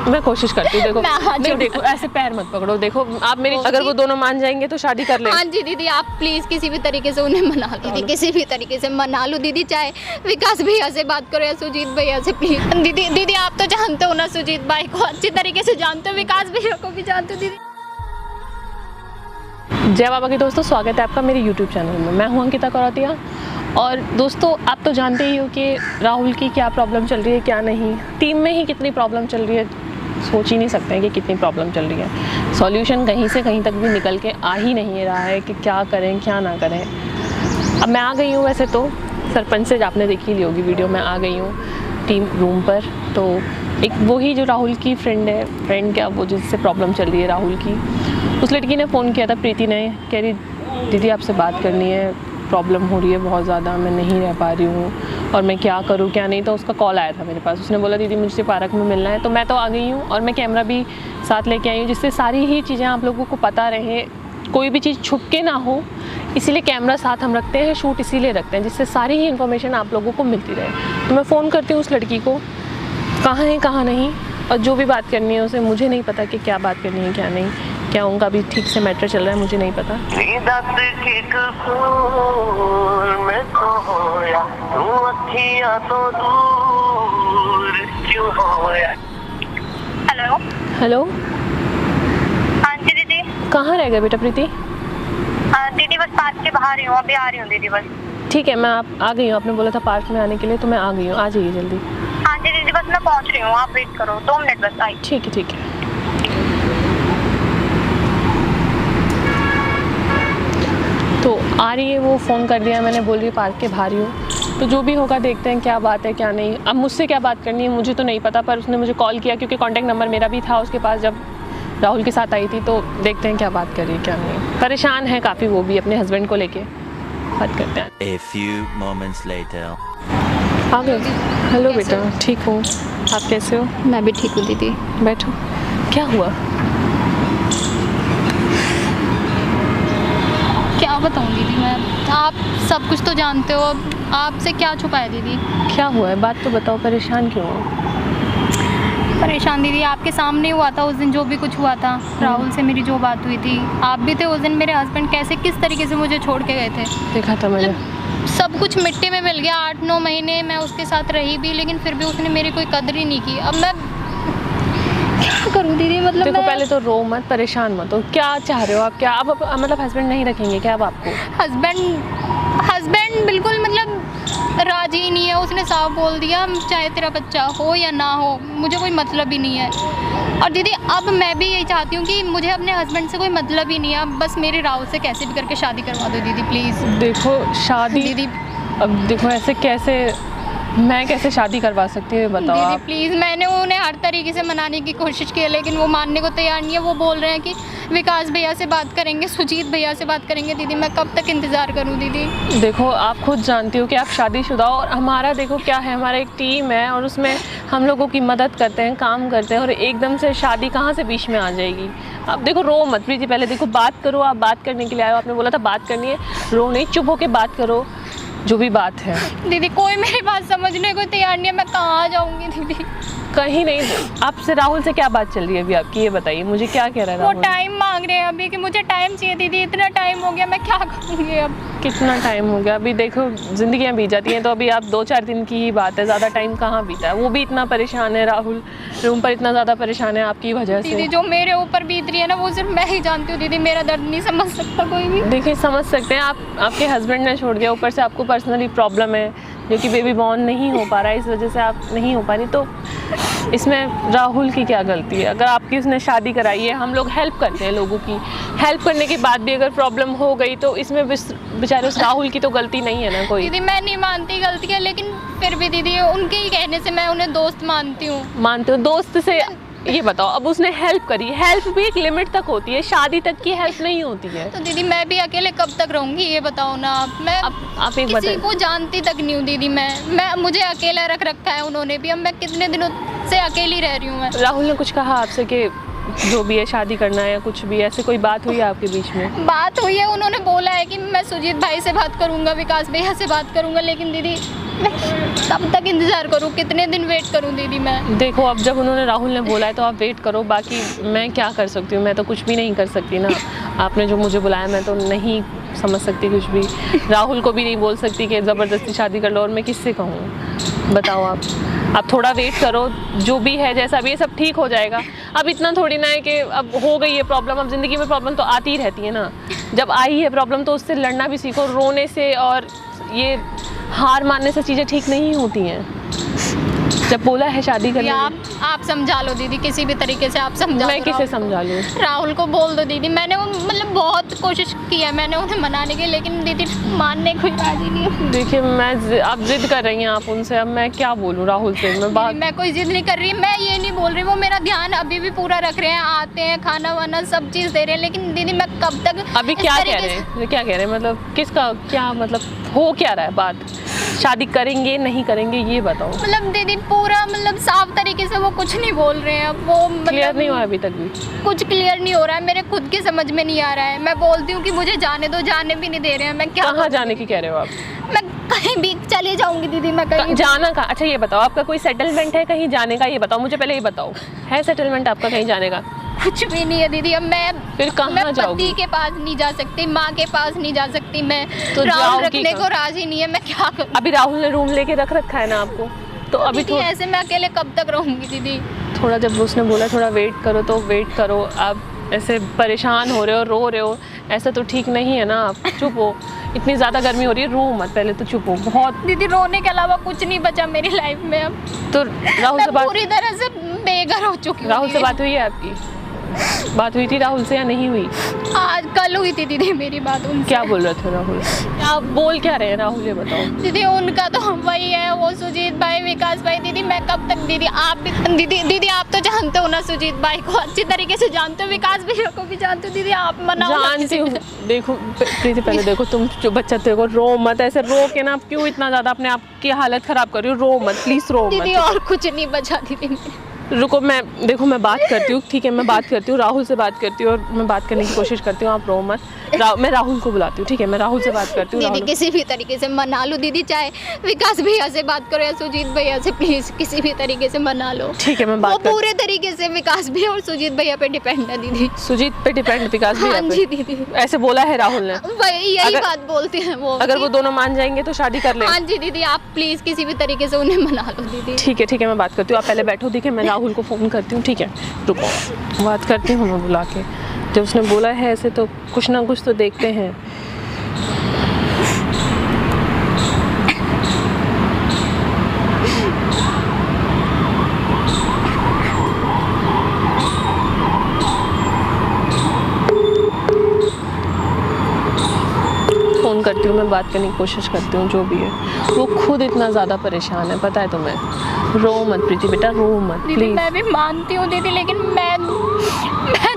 मैं कोशिश करती हूँ। देखो नहीं, देखो ऐसे पैर मत पकड़ो। देखो आप मेरी, अगर वो दोनों मान जाएंगे तो शादी कर ले। हाँ जी दीदी, आप प्लीज़ किसी भी तरीके से उन्हें मना लो दीदी, किसी भी तरीके से मना लो दीदी। चाहे विकास भैया से बात करो या सुजीत भैया से, प्लीज़। दीदी आप तो जानते हो ना सुजीत भाई को अच्छी तरीके से जानते हो, विकास भैया को भी जानते हो दीदी। जय बाबा के दोस्तों, स्वागत है आपका मेरे YouTube चैनल में। मैं हूं अंकिता करौतिया। और दोस्तों आप तो जानते ही हो कि राहुल की क्या प्रॉब्लम चल रही है, क्या नहीं। टीम में ही कितनी प्रॉब्लम चल रही है, सोच ही नहीं सकते हैं कि कितनी प्रॉब्लम चल रही है। सॉल्यूशन कहीं से कहीं तक भी निकल के आ ही नहीं रहा है कि क्या करें क्या ना करें। अब मैं आ गई हूँ, वैसे तो सरपंच से आपने देखी ली होगी वीडियो में, आ गई हूँ टीम रूम पर। तो एक वही जो राहुल की फ्रेंड क्या वो जिससे प्रॉब्लम चल रही है राहुल की, उस लड़की ने फ़ोन किया था, प्रीति ने, कह रही दीदी आपसे बात करनी है, प्रॉब्लम हो रही है बहुत ज़्यादा, मैं नहीं रह पा रही हूँ और मैं क्या करूँ क्या नहीं। तो उसका कॉल आया था मेरे पास, उसने बोला दीदी मुझसे पार्क में मिलना है। तो मैं तो आ गई हूँ और मैं कैमरा भी साथ लेके आई हूँ, जिससे सारी ही चीज़ें आप लोगों को पता रहे, कोई भी चीज़ छुप के ना हो। इसीलिए कैमरा साथ हम रखते हैं, शूट इसीलिए रखते हैं जिससे सारी ही इन्फॉर्मेशन आप लोगों को मिलती रहे। तो मैं फ़ोन करती हूँ उस लड़की को, कहाँ है कहाँ नहीं, और जो भी बात करनी है उसे, मुझे नहीं पता कि क्या बात करनी है क्या नहीं, क्या उनका भी ठीक से मैटर चल रहा है, मुझे नहीं पता। हेलो हेलो, हाँ जी दीदी। कहाँ रह गए बेटा प्रीति? दीदी बस पार्क के बाहर ही हूँ, अभी आ रही हूँ दीदी बस। ठीक है, मैं आ गई हूँ। आपने बोला था पार्क में आने के लिए, तो मैं आ गई हूँ, आ जाइए जल्दी। हाँ जी दीदी बस मैं पहुँच रही हूँ, आप वेट करो 2 मिनट बस, आई। ठीक है ठीक है। तो आ रही है वो, फ़ोन कर दिया मैंने, बोल रही है पार्क के बाहर ही हूँ। तो जो भी होगा देखते हैं क्या बात है क्या नहीं। अब मुझसे क्या बात करनी है मुझे तो नहीं पता, पर उसने मुझे कॉल किया क्योंकि कॉन्टैक्ट नंबर मेरा भी था उसके पास जब राहुल के साथ आई थी। तो देखते हैं क्या बात कर रही है क्या नहीं। परेशान है काफ़ी वो भी अपने हस्बैंड को लेके, बात करते हैं। A few moments later. आ गए? हेलो बेटा, ठीक हूँ, आप कैसे हो? मैं भी ठीक हूँ दीदी। बैठो। क्या हुआ? क्या बताऊँ दीदी मैं, आप सब कुछ तो जानते हो, अब आपसे क्या छुपाया दीदी। क्या हुआ है, बात तो बताओ, परेशान क्यों हो? परेशान दीदी आपके सामने हुआ था उस दिन, जो भी कुछ हुआ था, राहुल से मेरी जो बात हुई थी, आप भी थे उस दिन। मेरे हस्बैंड कैसे किस तरीके से मुझे छोड़ के गए थे, देखा था मैंने। सब कुछ मिट्टी में मिल गया। 8-9 महीने मैं उसके साथ रही भी, लेकिन फिर भी उसने मेरी कोई कदर ही नहीं की। अब मैं क्या करूँ दीदी, मतलब देखो पहले तो रो मत, परेशान मत हो। क्या चाह रहे हो आप, क्या आप मतलब हस्बैंड नहीं रखेंगे क्या अब आपको? हस्बैंड बिल्कुल मतलब राजी ही नहीं है, उसने साफ बोल दिया चाहे तेरा बच्चा हो या ना हो मुझे कोई मतलब ही नहीं है। और दीदी अब मैं भी यही चाहती हूँ कि मुझे अपने हस्बैंड से कोई मतलब ही नहीं है, अब बस मेरे राहुल से कैसे भी करके शादी करवा दो दीदी प्लीज़। देखो शादी दीदी, अब देखो ऐसे कैसे, मैं कैसे शादी करवा सकती हूँ बताओ दीदी आप। प्लीज़, मैंने उन्हें हर तरीके से मनाने की कोशिश की है लेकिन वो मानने को तैयार नहीं है। वो बोल रहे हैं कि विकास भैया से बात करेंगे, सुजीत भैया से बात करेंगे। दीदी मैं कब तक इंतज़ार करूँ दीदी। देखो आप खुद जानती हो कि आप शादीशुदा हो, और हमारा देखो क्या है, हमारा एक टीम है और उसमें हम लोगों की मदद करते हैं, काम करते हैं, और एकदम से शादी कहाँ से बीच में आ जाएगी। अब देखो रो मत प्रीति, पहले देखो बात करो, आप बात करने के लिए आए हो, आपने बोला था बात करनी है, रो नहीं, चुप होके बात करो जो भी बात है। दीदी कोई मेरी बात समझने को तैयार नहीं है, मैं कहाँ जाऊँगी दीदी। कहीं नहीं। आपसे राहुल से क्या बात चल रही है अभी आपकी, ये बताइए मुझे, क्या कह रहा है वो राहुल? टाइम मांग रहे हैं अभी कि मुझे टाइम चाहिए दीदी, इतना टाइम हो गया, मैं क्या करूँगी अब। कितना टाइम हो गया? अभी देखो ज़िंदगियाँ बीत जाती हैं, तो अभी आप 2-4 दिन की ही बात है, ज़्यादा टाइम कहाँ बीता है। वो भी इतना परेशान है राहुल, रूम पर इतना ज़्यादा परेशान है आपकी वजह से। दीदी जो मेरे ऊपर बीत रही है ना, वो सिर्फ मैं ही जानती हूँ दीदी, मेरा दर्द नहीं समझ सकता कोई भी। देखिए समझ सकते हैं, आपके हस्बैंड ने छोड़ दिया, ऊपर से आपको पर्सनली प्रॉब्लम है जो कि बेबी बॉर्न नहीं हो पा रहा है, इस वजह से आप नहीं हो पा रही। तो इसमें राहुल की क्या गलती है? अगर आपकी उसने शादी कराई है, हम लोग हेल्प करते हैं लोगों की, हेल्प करने के बाद भी अगर प्रॉब्लम हो गई तो इसमें बेचारे उस राहुल की तो गलती नहीं है ना कोई। दीदी मैं नहीं मानती गलती है, लेकिन फिर भी दीदी उनके ही कहने से मैं उन्हें दोस्त मानती हूँ। मानते हो दोस्त से? ये बताओ, अब उसने हेल्प करी, हेल्प भी एक लिमिट तक होती है, शादी तक की हेल्प नहीं होती है। तो दीदी मैं भी अकेले कब तक रहूँगी ये बताओ ना आप। मैं आप एक किसी को जानती तक नहीं हूँ दीदी, मैं मुझे अकेला रख रखा है उन्होंने भी, अब मैं कितने दिनों से अकेली रह रही हूँ मैं। राहुल ने कुछ कहा आपसे कि जो भी है शादी करना है या कुछ भी, ऐसे कोई बात हुई है आपके बीच में? बात हुई है, उन्होंने बोला है कि मैं सुजीत भाई से बात करूंगा, विकास भैया से बात करूंगा, लेकिन दीदी मैं कब तक इंतज़ार करूं, कितने दिन वेट करूं दीदी मैं? देखो अब जब उन्होंने राहुल ने बोला है तो आप वेट करो, बाकी मैं क्या कर सकती हूँ, मैं तो कुछ भी नहीं कर सकती ना। आपने जो मुझे बुलाया मैं तो नहीं समझ सकती कुछ भी। राहुल को भी नहीं बोल सकती कि ज़बरदस्ती शादी कर लो, और मैं किससे कहूँ बताओ आप थोड़ा वेट करो, जो भी है जैसा भी है सब ठीक हो जाएगा। अब इतना थोड़ी ना है कि अब हो गई है प्रॉब्लम, अब ज़िंदगी में प्रॉब्लम तो आती ही रहती है ना। जब आई है प्रॉब्लम तो उससे लड़ना भी सीखो, रोने से और ये हार मानने से चीज़ें ठीक नहीं होती हैं। जब बोला है शादी करने, आप समझा लो दीदी, किसी भी तरीके से आप समझा लो। मैं किसे समझा लूँ? राहुल को बोल दो दीदी। मैंने मतलब बहुत कोशिश की है मैंने उन्हें मनाने की, लेकिन दीदी मानने को राजी नहीं है। देखिए मैं आप जिद कर रही हैं आप उनसे, अब मैं क्या बोलूँ राहुल से? मैं कोई जिद नहीं कर रही, मैं ये नहीं बोल रही, वो मेरा ध्यान अभी भी पूरा रख रहे हैं, आते हैं, खाना वाना सब चीज़ दे रहे हैं, लेकिन दीदी मैं कब तक अभी क्या कह रहे हैं? क्या कह रहे हैं मतलब किसका क्या मतलब हो क्या रहा है बात? शादी करेंगे नहीं करेंगे ये बताओ। मतलब दीदी पूरा मतलब साफ तरीके से वो कुछ नहीं बोल रहे हैं, वो क्लियर नहीं हुआ अभी तक भी? कुछ क्लियर नहीं हो रहा है, मेरे खुद की समझ में नहीं आ रहा है। मैं बोलती हूँ कि मुझे जाने दो, जाने भी नहीं दे रहे हैं। मैं क्या कहाँ जाने की कह रहे हो आप? मैं कहीं भी चले जाऊंगी दीदी, मैं कहीं जाना कहाँ? अच्छा ये बताओ आपका कोई सेटलमेंट है कहीं जाने का? ये बताओ मुझे पहले, ये बताओ है सेटलमेंट आपका कहीं जाने का? कुछ भी नहीं है दीदी। अब मैं फिर कहाँ जाओगी? पति के पास नहीं जा सकती, माँ के पास नहीं जा सकती मैं, तो राहुल रखने को राजी नहीं है, मैं क्या करूँ? अभी राहुल ने रूम लेके रख रखा है ना आपको, तो अभी दीदी ऐसे मैं अकेले कब तक रहूँगी दीदी? थोड़ा जब उसने बोला थोड़ा वेट करो तो वेट करो। आप ऐसे परेशान हो रहे हो, रो रहे हो, ऐसा तो ठीक नहीं है ना। आप चुप हो, इतनी ज़्यादा गर्मी हो रही है, रो मत, पहले तो चुप हो। बहुत दीदी रोने के अलावा कुछ नहीं बचा मेरी लाइफ में अब। तो राहुल से बात, पूरी तरह से बेघर हो चुकी हूँ। राहुल से बात हुई है आपकी? बात हुई थी राहुल से या नहीं हुई? आज कल हुई थी दीदी मेरी बात उनसे। क्या बोल रहे थे राहुल? आप बोल क्या रहे हैं राहुल ये बताओ? दीदी उनका तो वही है, वो सुजीत भाई, विकास भाई। दीदी मैं कब तक दीदी, आप भी दीदी आप तो जानते हो ना सुजीत भाई को अच्छी तरीके से जानते हो, विकास भैया को भी जानते हो दीदी, आप मनाओ। जानती हूँ। देखो प्रीति पहले देखो, तुम जो बच्चा देखो, रो मत ऐसे, रो के ना आप क्यों इतना ज़्यादा अपने आप की हालत ख़राब कर रही हो? रो मत प्लीज़, रो मत दीदी। और कुछ नहीं बचा दीदी। रुको, मैं देखो मैं बात करती हूँ, ठीक है मैं बात करती हूँ, राहुल से बात करती हूँ, और मैं बात करने की कोशिश करती हूँ, आप रो मत। मैं राहुल को बुलाती हूँ, ठीक है मैं राहुल से बात करती हूँ। दीदी किसी भी तरीके से मना लो दीदी, चाहे विकास भैया से बात करो या सुजीत भैया से, प्लीज किसी भी तरीके से मना लो। ठीक है मैं बात वो पूरे तरीके से विकास भैया और सुजीत भैया पे डिपेंड है दीदी। सुजीत पे डिपेंड, विकास भैया हाँ पे? जी दीदी, ऐसे बोला है राहुल ने? वही यही बात बोलते हैं वो। अगर वो दोनों मान जाएंगे तो शादी कर ले। हाँ जी दीदी, आप प्लीज किसी भी तरीके से उन्हें मना लो दीदी। ठीक है मैं बात करती हूँ, आप पहले बैठो, ठीक है मैं राहुल को फ़ोन करती हूँ, ठीक है रुको बात करती हूँ मैं बुला के। जब उसने बोला है ऐसे तो कुछ ना कुछ तो देखते हैं। फ़ोन करती हूँ मैं, बात करने की कोशिश करती हूँ, जो भी है। वो खुद इतना ज़्यादा परेशान है, पता है तुम्हें। रो मत प्रीति बेटा, रो मत दीदी। प्लीज़। मैं भी मानती हूँ दीदी, लेकिन मैं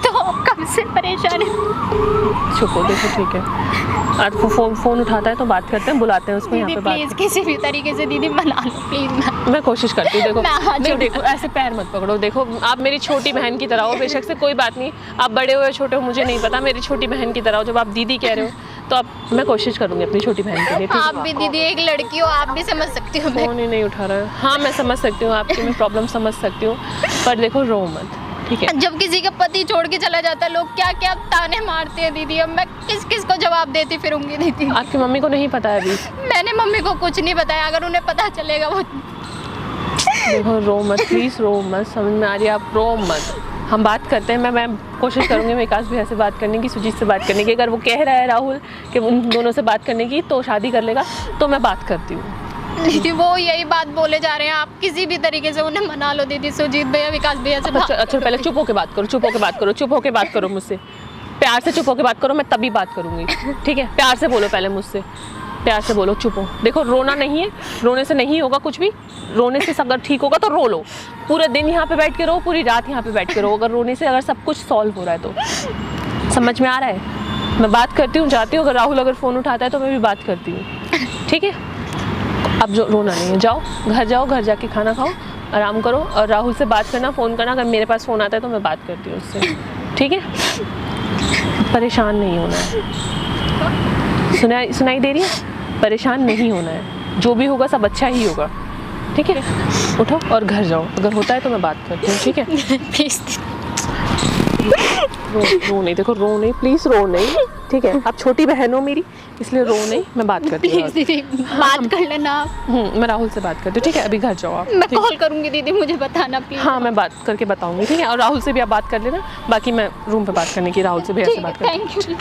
तो कब से परेशान हूँ। चुप हो, देखो ठीक है आज वो फ़ोन उठाता है तो बात करते हैं, बुलाते हैं उसको यहाँ पे प्लीज बात। किसी भी तरीके से दीदी मना लो प्लीज। मैं कोशिश करती हूँ, मैं देखो ऐसे पैर मत पकड़ो। देखो आप मेरी छोटी बहन की तरह हो, बेशक से कोई बात नहीं, आप बड़े हो या छोटे हो मुझे नहीं पता, मेरी छोटी बहन की तरह हो। जब आप दीदी कह रहे हो तो अब मैं कोशिश करूँगी अपनी छोटी बहन के लिए। आप भी दीदी एक लड़की हो, आप भी समझ सकती हो। फ़ोन ही नहीं उठा रहा है। हाँ मैं समझ सकती हूँ आपकी, मैं प्रॉब्लम समझ सकती हूँ, पर देखो रो मत, ठीक है? जब किसी का पति छोड़ के चला जाता है, लोग क्या क्या ताने मारते हैं दीदी। अब मैं किस को जवाब देती फिरूंगी दीदी? आपकी मम्मी को नहीं पता है अभी? मैंने मम्मी को कुछ नहीं बताया, अगर उन्हें पता चलेगा वो। देखो रो मत प्लीज़, रो मत, समझ में आ रही है? आप रो मत, हम बात करते हैं। मैं कोशिश करूँगी विकास भैया से बात करने की, सुजीत से बात करने की। अगर वो कह रहा है राहुल कि उन दोनों से बात करने की तो शादी कर लेगा, तो मैं बात करती हूँ। दीदी वो यही बात बोले जा रहे हैं, आप किसी भी तरीके से उन्हें मना लो दीदी, सुजीत भैया विकास भैया से। अच्छा पहले चुप होके बात करो, चुप होके बात करो, चुप होके बात करो मुझसे, प्यार से चुप होके बात करो, मैं तभी बात करूँगी, ठीक है? प्यार से बोलो पहले मुझसे, प्यार से बोलो, चुप हो। देखो रोना नहीं है, रोने से नहीं होगा कुछ भी, रोने से अगर ठीक होगा तो रो लो। पूरे दिन यहाँ पे बैठ के रो, पूरी रात यहाँ पे बैठ के रो, अगर रोने से अगर सब कुछ सॉल्व हो रहा है तो। समझ में आ रहा है? मैं बात करती हूँ, जाती हूँ, अगर राहुल अगर फ़ोन उठाता है तो मैं भी बात करती हूँ, ठीक है? अब जो रोना नहीं है, जाओ घर जाके खाना खाओ, आराम करो और राहुल से बात करना, फ़ोन करना। अगर मेरे पास फ़ोन आता है तो मैं बात करती हूँ उससे, ठीक है? परेशान नहीं होना है, सुनाई दे रही है? परेशान नहीं होना है, जो भी होगा सब अच्छा ही होगा, ठीक है? उठो और घर जाओ, अगर होता है तो मैं बात करती हूँ, ठीक है? प्लीज़ रो नहीं, देखो रो नहीं, प्लीज़ रो नहीं, ठीक है? आप छोटी बहन हो मेरी, इसलिए रो नहीं, मैं बात करती हूँ। प्लीज़ दीदी बात कर लेना आप। मैं राहुल से बात करती हूँ, ठीक है? अभी घर जाओ आप। मैं ठीक? कॉल करूँगी दीदी, मुझे बताना प्लीज़। हाँ, मैं बात करके बताऊँगी, ठीक है? और राहुल से भी आप बात कर लेना, बाकी मैं रूम पे बात करने की राहुल से भैया से ठीक है, बात करती हूँ। Thank you.